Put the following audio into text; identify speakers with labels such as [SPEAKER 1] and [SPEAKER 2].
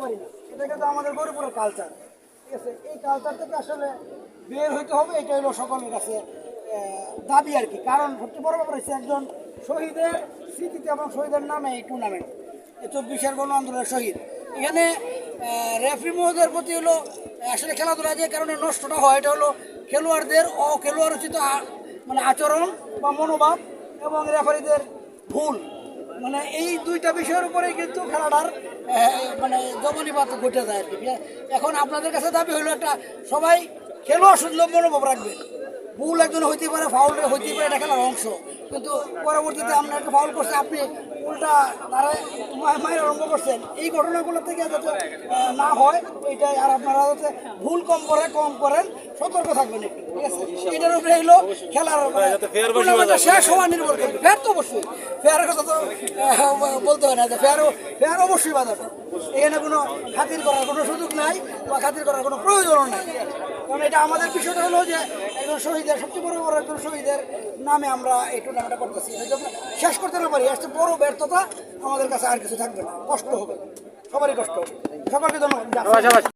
[SPEAKER 1] পারি না, এটা কিন্তু আমাদের গরিপুরের কালচার। ঠিক আছে, এই কালচার থেকে আসলে বের হইতে হবে, এটা হলো সকলের কাছে দাবি আর কি। কারণ সবচেয়ে বড় ব্যাপার হচ্ছে একজন শহীদের স্মৃতিতে এবং শহীদের নামে এই টুর্নামেন্ট, 24 গণ আন্দোলনের শহীদ। এখানে রেফারি মহোদয়ের প্রতি হলো আসলে খেলাধুলা যে কারণে নষ্টটা হয়, এটা হলো খেলোয়াড়দের খেলোয়াড় উচিত মানে আচরণ বা মনোভাব এবং রেফারিদের ভুল, মানে এই দুইটা বিষয়ের উপরে কিন্তু খেলাটার মানে জবনিপাত ঘটে যায় আর কি। এখন আপনাদের কাছে দাবি হলো একটা, সবাই খেলোয়াড় সুন্দর মনোভাব রাখবে। ভুল একজন হইতে পারে, ফাউল হইতে পারে, এটা খেলার অংশ, কিন্তু পরবর্তীতে আপনার একটা ফাউল করছে, আপনি উল্টা তারা মায়ের আরম্ভ করছেন, এই ঘটনাগুলো থেকে যাতে না হয় এইটাই। আর আপনারা যাতে ভুল কম করেন, সতর্ক থাকবেন একটু, ঠিক আছে? এটার উপরে এলো খেলার টুর্নামেন্টটা শেষ হওয়া নির্ভর করবে। ফেয়ার তো অবশ্যই, ফেয়ারের কথা তো বলতে হয় না যে ফেয়ার অবশ্যই বাধা। এখানে কোনো খাতির করার কোনো সুযোগ নাই বা খাতির করার কোনো প্রয়োজনও নাই। কারণ এটা আমাদের বিষয়টা হলো যে একজন শহীদের, সবচেয়ে বড় একজন শহীদের নামে আমরা এই টুর্নামেন্টটা করতেছি। যদি শেষ করতে না পারি, আসতে বড় ব্যর্থতা আমাদের কাছে আর কিছু থাকবে না, কষ্ট হবে, সবারই কষ্ট হবে। সকলকে ধন্যবাদ।